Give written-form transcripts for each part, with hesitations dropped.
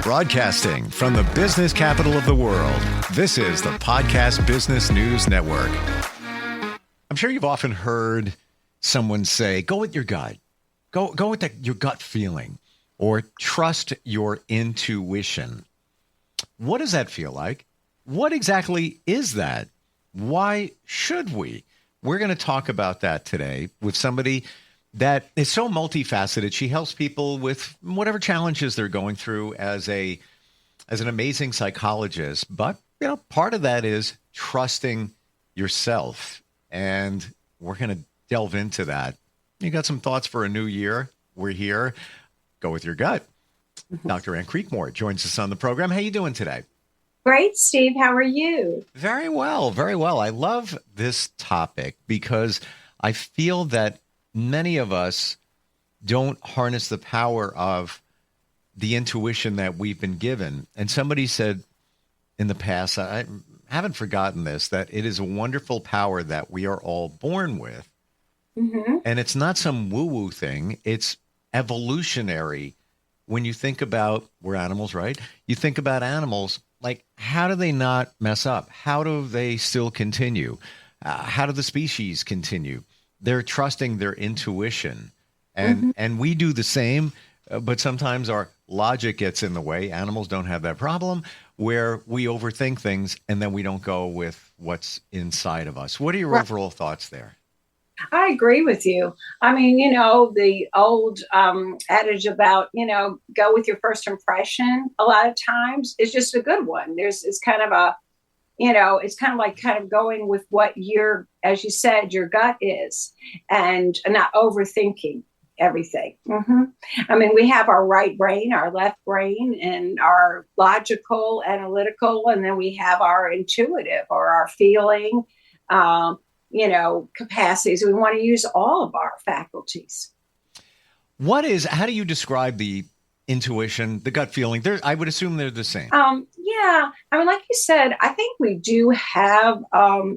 Broadcasting from the business capital of the world, this is the Podcast Business News Network. I'm sure you've often heard someone say, go with your gut. Go with your gut feeling, or trust your intuition. What does that feel like? What exactly is that? Why should we? We're going to talk about that today with somebody that is so multifaceted. She helps people with whatever challenges they're going through as an amazing psychologist. But, part of that is trusting yourself. And we're going to delve into that. You got some thoughts for a new year? We're here. Go with your gut. Dr. Ann Creekmore joins us on the program. How you doing today? Great, Steve. How are you? Very well, very well. I love this topic because I feel that many of us don't harness the power of the intuition that we've been given. And somebody said in the past, I haven't forgotten this, that it is a wonderful power that we are all born with. Mm-hmm. And it's not some woo-woo thing. It's evolutionary. When you think about, we're animals, right? You think about animals, like, how do they not mess up? How do they still continue? How do the species continue? They're trusting their intuition. And we do the same, but sometimes our logic gets in the way. Animals don't have that problem where we overthink things and then we don't go with what's inside of us. What are your overall thoughts there? I agree with you. I mean, the old adage about, go with your first impression, a lot of times is just a good one. It's kind of like going with what as you said, your gut is, and not overthinking everything. Mm-hmm. I mean, we have our right brain, our left brain, and our logical, analytical, and then we have our intuitive or our feeling, capacities. We want to use all of our faculties. How do you describe the intuition, the gut feeling? I would assume they're the same. Yeah. I mean, like you said, I think we do have, I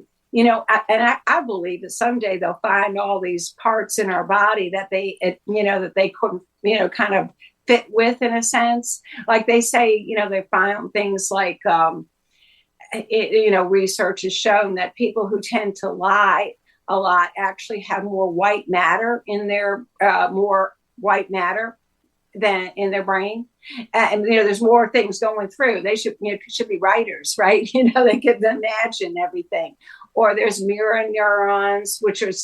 believe that someday they'll find all these parts in our body that they couldn't, kind of fit with in a sense. Like they say, they found things like, research has shown that people who tend to lie a lot actually have more white matter in their than in their brain, and there's more things going through. They should be writers, right? They can imagine everything. Or there's mirror neurons,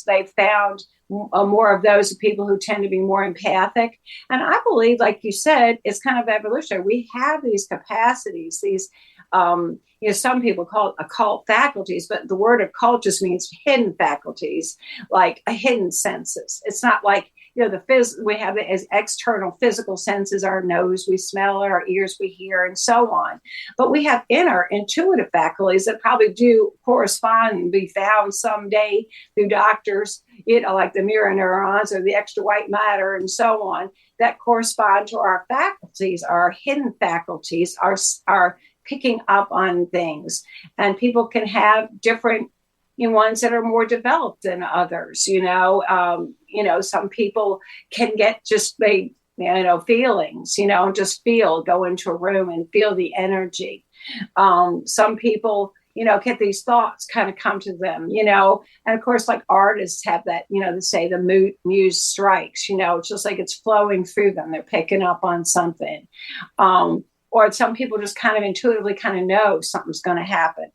they've found more of those people who tend to be more empathic. And I believe, like you said, it's kind of evolutionary. We have these capacities, these, some people call it occult faculties, but the word occult just means hidden faculties, like a hidden senses. It's not like, we have it as external physical senses, our nose, we smell it, our ears, we hear, and so on. But we have inner intuitive faculties that probably do correspond and be found someday through doctors, like the mirror neurons or the extra white matter and so on, that correspond to our faculties, our hidden faculties, our picking up on things. And people can have different ones that are more developed than others. Some people can get just feelings, just go into a room and feel the energy. Some people, get these thoughts kind of come to them, and of course, like artists have that, they say the muse strikes, it's just like it's flowing through them. They're picking up on something. Or some people just kind of intuitively kind of know something's going to happen.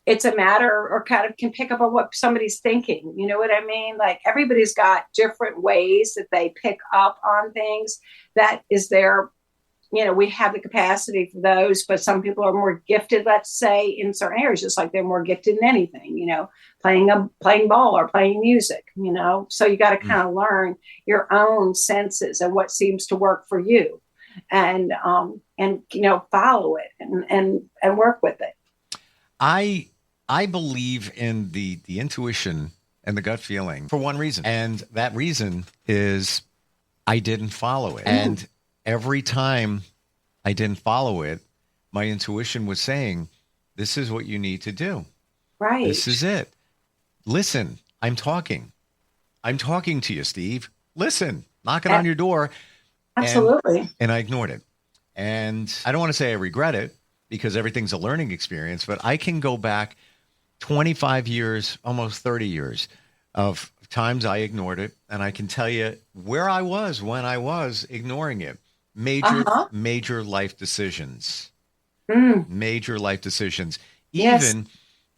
It's a matter or kind of can pick up on what somebody's thinking. You know what I mean? Like everybody's got different ways that they pick up on things. That is their, we have the capacity for those, but some people are more gifted, let's say, in certain areas, just like they're more gifted in anything, playing ball or playing music, so you got to kind of learn your own senses and what seems to work for you and follow it and work with it. I believe in the intuition and the gut feeling for one reason. And that reason is I didn't follow it. And every time I didn't follow it, my intuition was saying, this is what you need to do. Right. This is it. Listen, I'm talking to you, Steve. Listen, knocking on your door. Absolutely. And I ignored it. And I don't want to say I regret it because everything's a learning experience, but I can go back 25 years, almost 30 years of times I ignored it. And I can tell you where I was when I was ignoring it. Uh-huh. Major life decisions, Mm. major life decisions. Yes.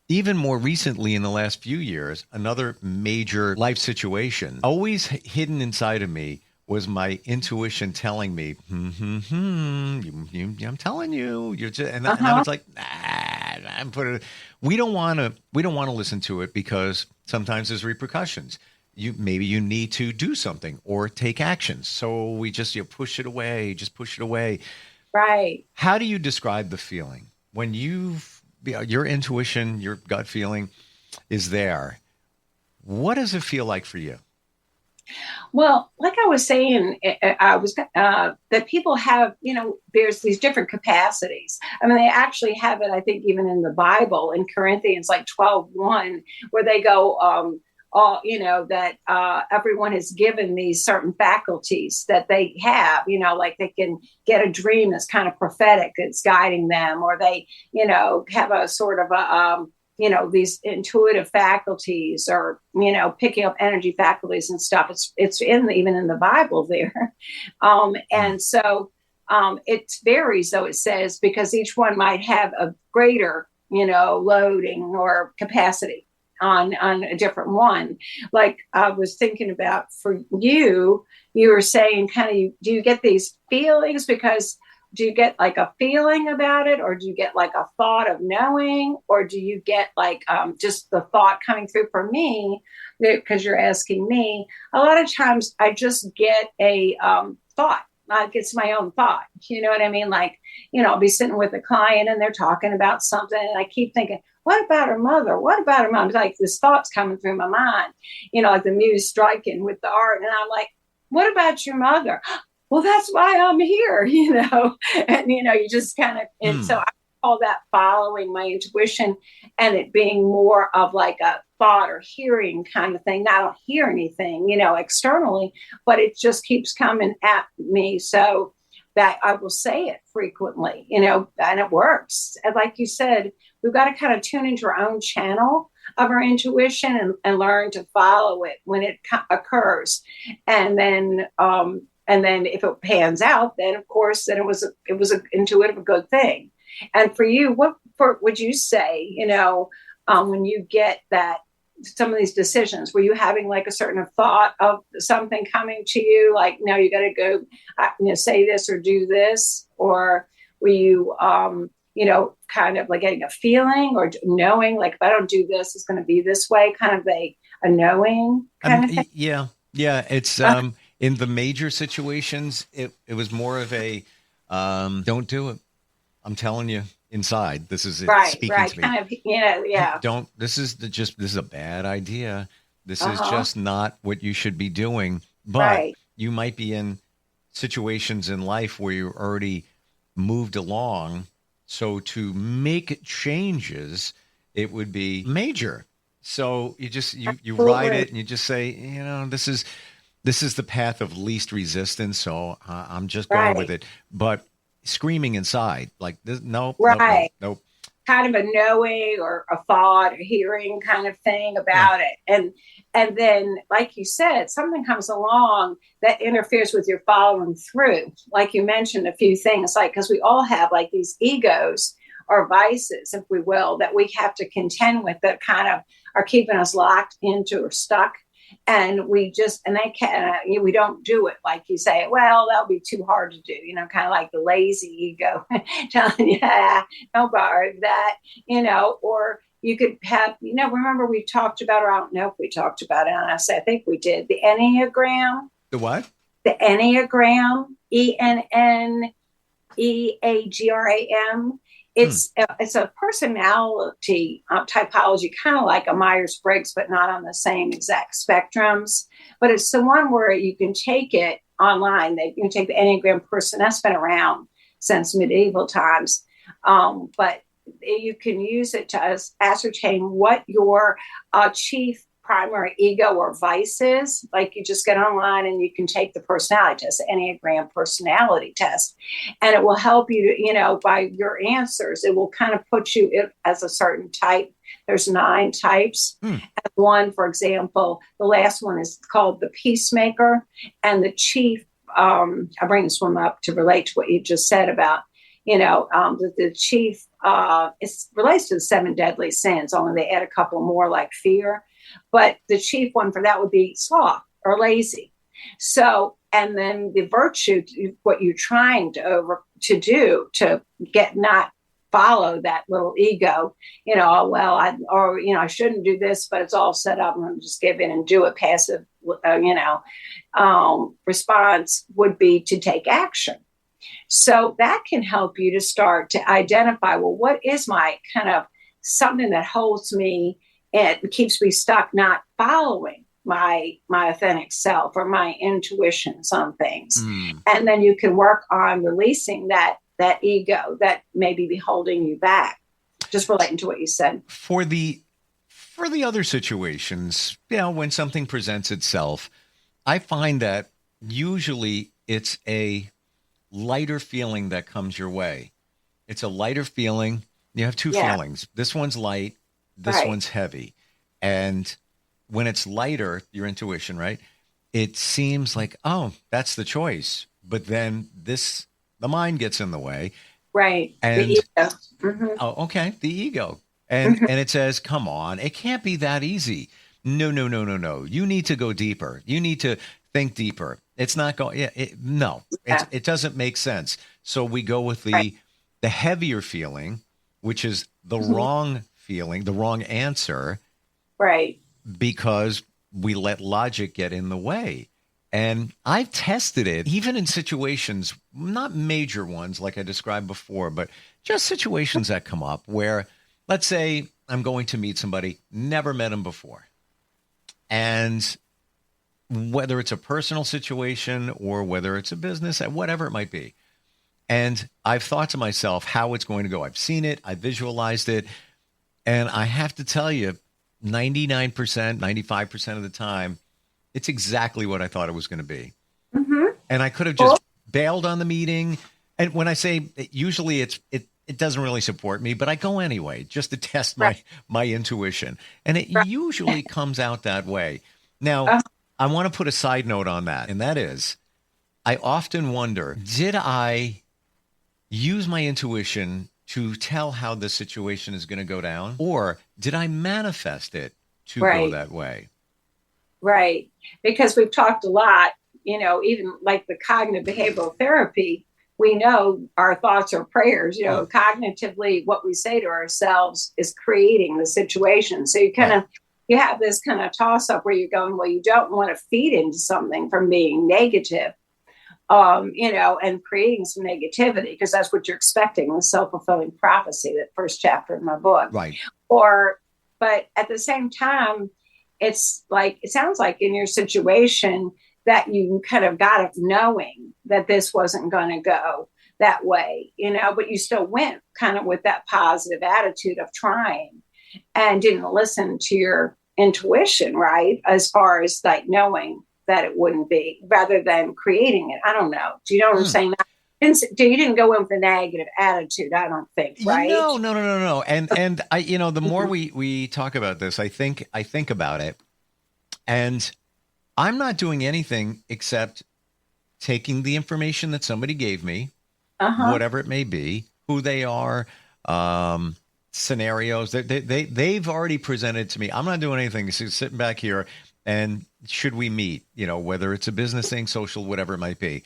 Even more recently in the last few years, another major life situation always hidden inside of me was my intuition telling me, I'm telling you, you're just, and I Uh-huh. was like, nah, I'm putting it. We don't want to listen to it because sometimes there's repercussions. Maybe you need to do something or take action. So we just push it away, just push it away. Right. How do you describe the feeling when your intuition, your gut feeling is there? What does it feel like for you? Well, like I was saying, I was that people have, there's these different capacities. I mean, they actually have it, I think, even in the Bible in Corinthians, like 12:1, where they go, all, that everyone is given these certain faculties that they have, like they can get a dream that's kind of prophetic, it's guiding them, or they, have a sort of these intuitive faculties, or picking up energy faculties and stuff. It's even in the Bible there, and so it varies, though it says, because each one might have a greater loading or capacity on a different one. Like I was thinking about for you were saying kind of, do you get these feelings because do you get like a feeling about it, or do you get like a thought of knowing, or do you get like just the thought coming through? For me, because you're asking me, a lot of times I just get a thought, like it's my own thought, you know what I mean? Like, I'll be sitting with a client and they're talking about something and I keep thinking, what about her mother? What about her mom? It's like this thought's coming through my mind, like the muse striking with the art. And I'm like, what about your mother? Well, that's why I'm here, and, you just kind of, and so I call that following my intuition, and it being more of like a thought or hearing kind of thing. I don't hear anything, externally, but it just keeps coming at me. So that I will say it frequently, and it works. And like you said, we've got to kind of tune into our own channel of our intuition and learn to follow it when it occurs. And then if it pans out, then of course, then it was an intuitive, a good thing. And for you, what would you say, when you get that, some of these decisions, were you having like a certain thought of something coming to you, like, no, you got to go, say this or do this? Or were you, kind of like getting a feeling or knowing, like, if I don't do this, it's going to be this way, kind of a knowing kind of thing? Yeah. It's, in the major situations, it was more of a, don't do it. I'm telling you inside, this is it speaking to me. Kind of, yeah. This is a bad idea. This is Uh-huh. just not what you should be doing. But Right. you might be in situations in life where you're already moved along. So to make changes, it would be major. So you ride it and you just say, this is the path of least resistance, so I'm just going with it. But screaming inside, like, this, nope. Kind of a knowing or a thought or hearing kind of thing about it. And then, like you said, something comes along that interferes with your following through. Like you mentioned a few things, like, because we all have like these egos or vices, if we will, that we have to contend with, that kind of are keeping us locked into or stuck. And we don't do it. Like you say, well, that'll be too hard to do, kind of like the lazy ego telling you, don't bother that, or you could have, remember we talked about, or I don't know if we talked about it, and I think we did, the Enneagram. The what? The Enneagram, ENNEAGRAM. It's a personality typology, kind of like a Myers-Briggs, but not on the same exact spectrums. But it's the one where you can take it online. You can take the Enneagram person. That's been around since medieval times. But you can use it to ascertain what your chief primary ego or vices, like you just get online and you can take the personality test, Enneagram personality test, and it will help you to, by your answers, it will kind of put you as a certain type. There's 9 types. And one, for example, the last one is called the peacemaker, and the chief. I bring this one up to relate to what you just said about, the chief. It relates to the 7 deadly sins, only they add a couple more like fear. But the chief one for that would be sloth or lazy. So, and then the virtue, what you're trying to do to get not follow that little ego, I shouldn't do this, but it's all set up. I'm going to just give in and do it. Passive, response would be to take action. So that can help you to start to identify, well, what is my kind of something that holds me and keeps me stuck, not following my authentic self or my intuitions on things. And then you can work on releasing that ego that maybe be holding you back. Just relating to what you said. For the other situations, when something presents itself, I find that usually it's a lighter feeling that comes your way. It's a lighter feeling. You have 2 feelings. This one's light. This one's heavy. And when it's lighter, your intuition, right? It seems like, oh, that's the choice. But then the mind gets in the way. Right. And the ego. Mm-hmm. Oh, okay. The ego. And and it says, come on, it can't be that easy. No. You need to go deeper. You need to think deeper. It's not going. It doesn't make sense. So we go with the heavier feeling, which is the wrong feeling, the wrong answer. Right. Because we let logic get in the way. And I've tested it even in situations, not major ones like I described before, but just situations that come up where, let's say I'm going to meet somebody, never met him before. And whether it's a personal situation or whether it's a business, whatever it might be. And I've thought to myself how it's going to go. I've seen it. I visualized it. And I have to tell you, 99%, 95% of the time, it's exactly what I thought it was going to be. And I could have just bailed on the meeting. And when I say usually it doesn't really support me, but I go anyway just to test my intuition. And it usually comes out that way. Now, I want to put a side note on that. And that is, I often wonder, did I use my intuition to tell how the situation is going to go down? Or did I manifest it to go that way? Right. Because we've talked a lot, even like the cognitive behavioral therapy, we know our thoughts are prayers, cognitively what we say to ourselves is creating the situation. So you kind of, you have this kind of toss up where you're going, well, you don't want to feed into something from being negative, and creating some negativity because that's what you're expecting, the self-fulfilling prophecy, that first chapter in my book. Right. But at the same time, it's like, it sounds like in your situation that you kind of got it knowing that this wasn't going to go that way, but you still went kind of with that positive attitude of trying and didn't listen to your intuition, right? As far as like knowing that it wouldn't be rather than creating it. I don't know. Do you know what I'm saying? You didn't go in with a negative attitude, I don't think, right? No. And I, the more we talk about this, I think about it, and I'm not doing anything except taking the information that somebody gave me, whatever it may be, who they are, scenarios that they've already presented to me. I'm not doing anything. So sitting back here, and should we meet? Whether it's a business thing, social, whatever it might be.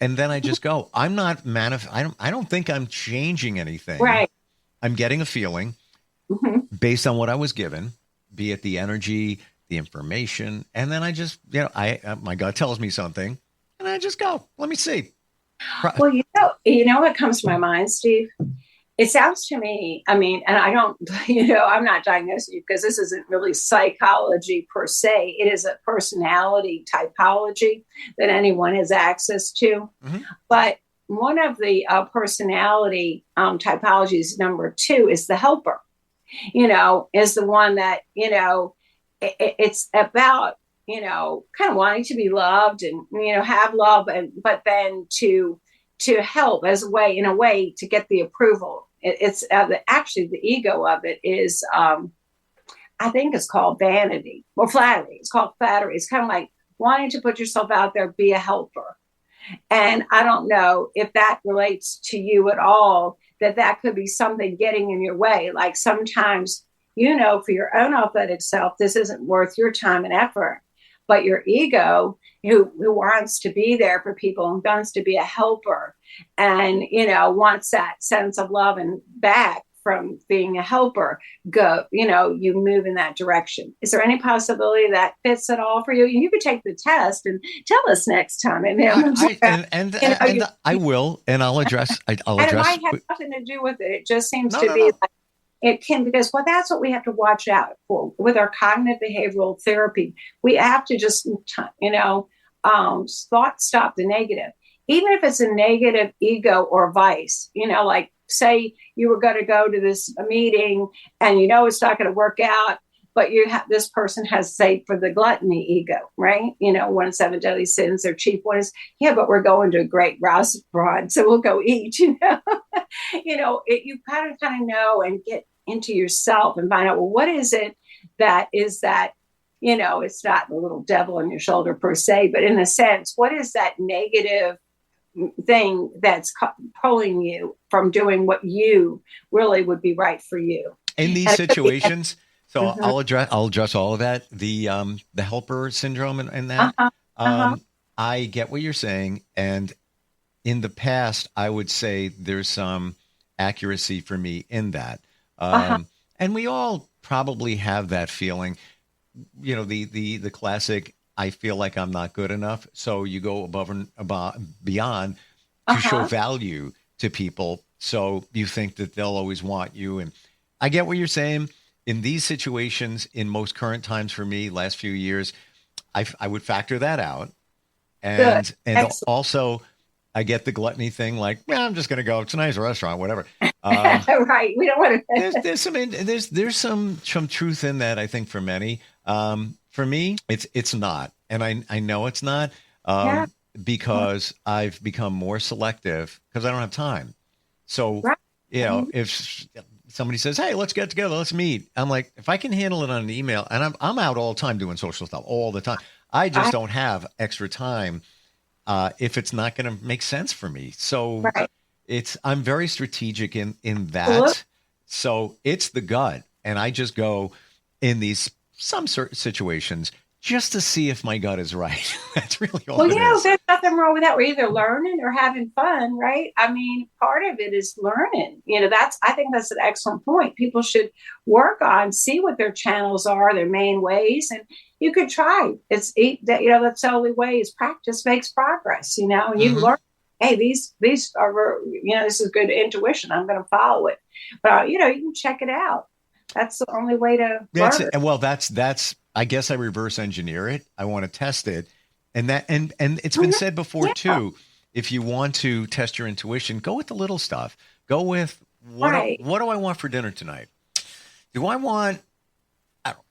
And then I just go, I'm not I don't think I'm changing anything. Right. I'm getting a feeling based on what I was given, be it the energy, the information. And then I just, my gut tells me something and I just go, let me see. Well, what comes to my mind, Steve? It sounds to me, and I don't, I'm not diagnosing you because this isn't really psychology per se. It is a personality typology that anyone has access to. But one of the personality typologies, number 2, is the helper, is the one that, it's about, kind of wanting to be loved and, have love, but then to help as a way, in a way, to get the approval. It's actually the ego of it is, I think it's called vanity or flattery. It's called flattery. It's kind of like wanting to put yourself out there, be a helper. And I don't know if that relates to you at all, that could be something getting in your way. Like sometimes, for your own authentic self, this isn't worth your time and effort. But your ego, who wants to be there for people and wants to be a helper and, wants that sense of love and back from being a helper, you move in that direction. Is there any possibility that fits at all for you? You could take the test and tell us next time. And I will, and I'll address. I'll and address. it might have nothing to do with it. It just seems No, to no, be no. like it can, because that's what we have to watch out for with our cognitive behavioral therapy. We have to just, stop the negative, even if it's a negative ego or vice. Like say you were going to go to this meeting and it's not going to work out, but this person has, say, for the gluttony ego, right? One of 7 deadly sins. Their chief one is, but we're going to a great restaurant, so we'll go eat. You kind of know and get into yourself and find out, well, what is it that is that? It's not the little devil on your shoulder per se, but in a sense, what is that negative thing that's pulling you from doing what you really would be right for you In these situations? So Mhm. I'll address all of that. The helper syndrome and that. I get what you're saying, and in the past, I would say there's some accuracy for me in that. And we all probably have that feeling. The classic, I feel like I'm not good enough. So you go above and beyond to show value to people. So you think that they'll always want you. And I get what you're saying. In these situations, in most current times for me, last few years, I would factor that out. And also, I get the gluttony thing, like, I'm just going to go. It's a nice restaurant, whatever. Right. We don't want to. there's some truth in that, I think, for many. For me, it's not, and I know it's not, because I've become more selective because I don't have time. So, if somebody says, "Hey, let's get together, let's meet," I'm like, if I can handle it on an email, and I'm out all the time doing social stuff all the time. I just don't have extra time if it's not going to make sense for me. So I'm very strategic in that. So it's the gut, and I just go in these some certain situations just to see if my gut is right. That's really all it is. There's nothing wrong with that. We're either learning or having fun, right? I mean, part of it is learning. I think that's an excellent point. People should work on, see what their channels are, their main ways, and you could try. That's the only way is practice makes progress, and you learn, hey, these are, this is good intuition. I'm going to follow it. But, you can check it out. That's the only way to learn. Well, that's, I guess I reverse engineer it. I want to test it. And it's been said before too, if you want to test your intuition, go with the little stuff. Go with what do I want for dinner tonight? Do I want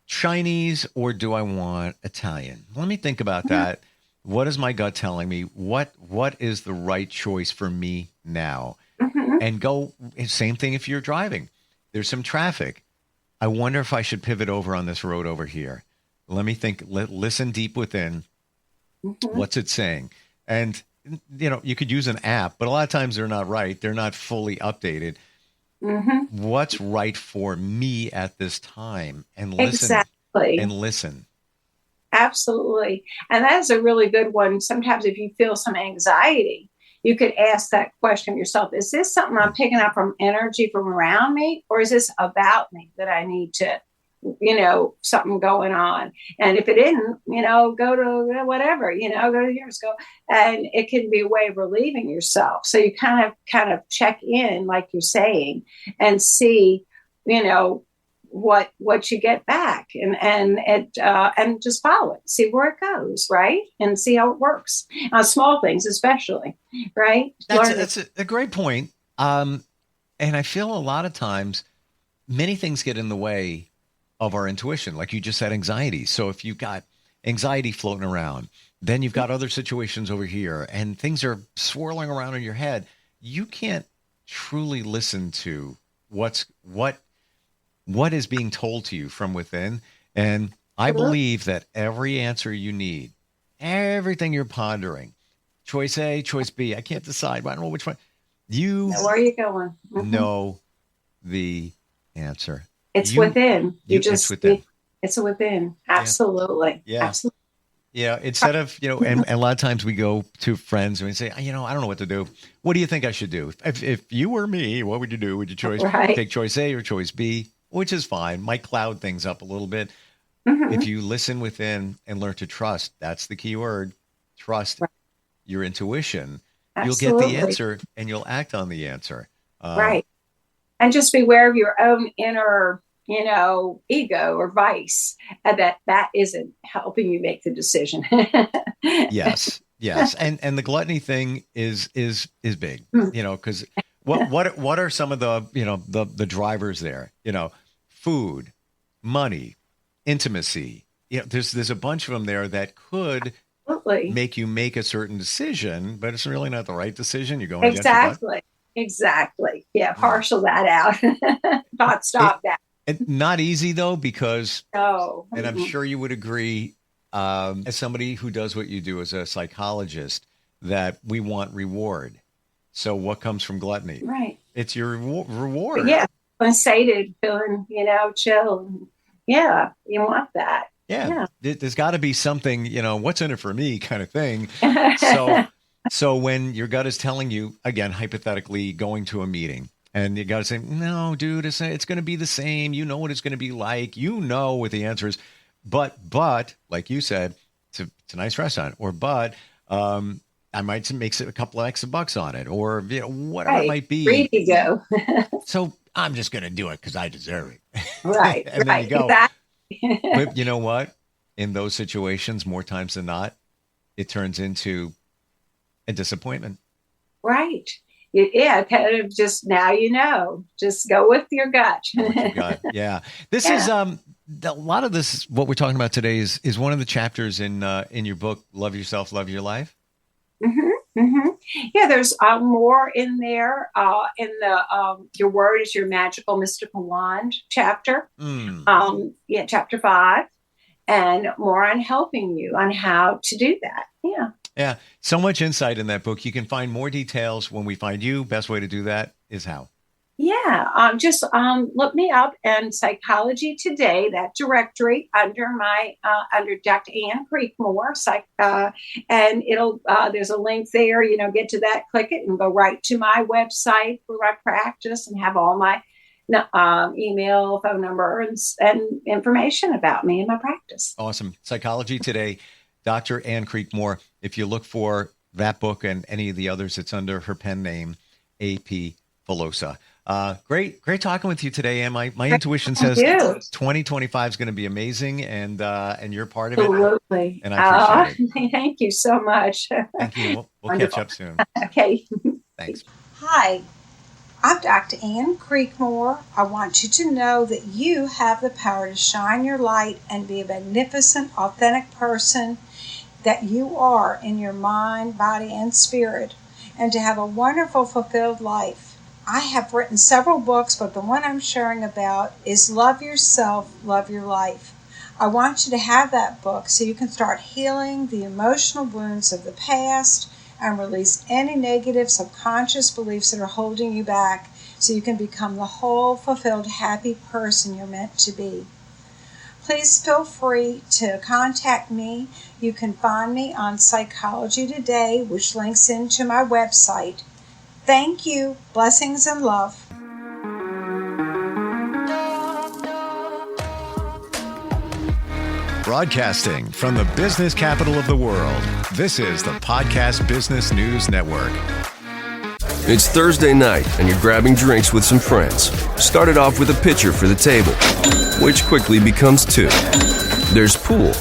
Chinese or do I want Italian? Let me think about that. What is my gut telling me? What is the right choice for me now? And go, same thing if you're driving. There's some traffic. I wonder if I should pivot over on this road over here. Let me think, listen deep within. What's it saying? And, you could use an app, but a lot of times they're not right. They're not fully updated. What's right for me at this time? And listen. Exactly. And listen. Absolutely. And that is a really good one. Sometimes if you feel some anxiety, you could ask that question of yourself. Is this something I'm picking up from energy from around me? Or is this about me that I need to, something going on? And if it isn't, go to whatever, go to yours, go. And it can be a way of relieving yourself. So you kind of check in, like you're saying, and see, what you get back, and just follow it, see where it goes, right, and see how it works. Small things, especially, right? That's a great point. And I feel a lot of times, many things get in the way of our intuition. Like you just said, anxiety. So if you've got anxiety floating around, then you've got other situations over here and things are swirling around in your head. You can't truly listen to what is being told to you from within. And I believe that every answer you need, everything you're pondering, choice A, choice B, I can't decide. I don't know which one. You Where are you going? know the answer. It's within. It's within. It's within. Absolutely. Yeah. Absolutely. Yeah. Instead of, and a lot of times we go to friends and we say, I don't know what to do. What do you think I should do? If you were me, what would you do? Would you take choice A or choice B? Which is fine. Might cloud things up a little bit. Mm-hmm. If you listen within and learn to trust, that's the key word. Trust your intuition. Absolutely. You'll get the answer and you'll act on the answer. Right. And just beware of your own inner, ego or vice, that isn't helping you make the decision. Yes. And the gluttony thing is big, because what are some of the drivers there? Food, money, intimacy. There's a bunch of them there that could make you make a certain decision, but it's really not the right decision. You're going Exactly. Yeah. Partial that out. Not stop that. And not easy though, because no. And I'm sure you would agree, as somebody who does what you do as a psychologist, that we want reward. So what comes from gluttony? Right. It's your reward. Yeah. When sated, feeling, chill. Yeah. You want that. Yeah. There's got to be something, what's in it for me kind of thing. So when your gut is telling you, again, hypothetically going to a meeting, and you got to say, no, dude, it's going to be the same. You know what it's going to be like. You know what the answer is. But like you said, it's a nice restaurant. Or I might make a couple of extra bucks on it, or whatever it might be. Free to go. So I'm just going to do it because I deserve it. Right. And then you go. Exactly. But you know what? In those situations, more times than not, it turns into a disappointment. Right. Yeah. Kind of just now, just go with your gut. Yeah. This is a lot of this. What we're talking about today is one of the chapters in your book, Love Yourself, Love Your Life. Mm-hmm. Mm-hmm. Yeah. There's more in there. In the Your Word is Your Magical Mystical Wand chapter. Chapter 5, and more on helping you on how to do that. Yeah. Yeah. So much insight in that book. You can find more details when we find you. Best way to do that is how? Yeah. Just look me up in Psychology Today, that directory under Dr. Ann Creekmore, and it'll, there's a link there, get to that, click it and go right to my website where I practice and have all my email, phone number, and information about me and my practice. Awesome. Psychology Today. Dr. Ann Creekmore. If you look for that book and any of the others, it's under her pen name, A.P. Velosa. Great talking with you today, Ann. My intuition says 2025 is going to be amazing, and you're part of it. Absolutely. And I appreciate it. Thank you so much. Thank you. We'll catch up soon. Okay. Thanks. Hi, I'm Dr. Ann Creekmore. I want you to know that you have the power to shine your light and be a magnificent, authentic person that you are in your mind, body, and spirit, and to have a wonderful, fulfilled life. I have written several books, but the one I'm sharing about is Love Yourself, Love Your Life. I want you to have that book so you can start healing the emotional wounds of the past and release any negative subconscious beliefs that are holding you back so you can become the whole, fulfilled, happy person you're meant to be. Please feel free to contact me. You can find me on Psychology Today, which links into my website. Thank you. Blessings and love. Broadcasting from the business capital of the world, this is the Podcast Business News Network. It's Thursday night, and you're grabbing drinks with some friends. Started off with a pitcher for the table, which quickly becomes 2. There's pool.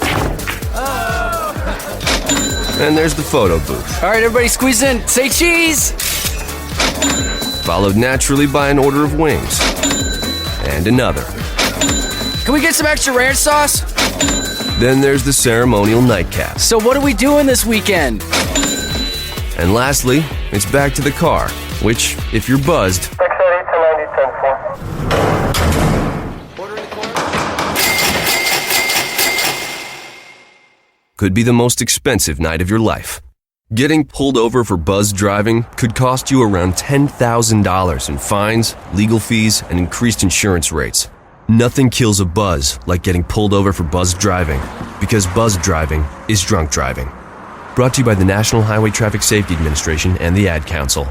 And there's the photo booth. All right, everybody squeeze in. Say cheese! Followed naturally by an order of wings. And another. Can we get some extra ranch sauce? Then there's the ceremonial nightcap. So what are we doing this weekend? And lastly, it's back to the car, which, if you're buzzed, could be the most expensive night of your life. Getting pulled over for buzz driving could cost you around $10,000 in fines, legal fees, and increased insurance rates. Nothing kills a buzz like getting pulled over for buzz driving, because buzz driving is drunk driving. Brought to you by the National Highway Traffic Safety Administration and the Ad Council.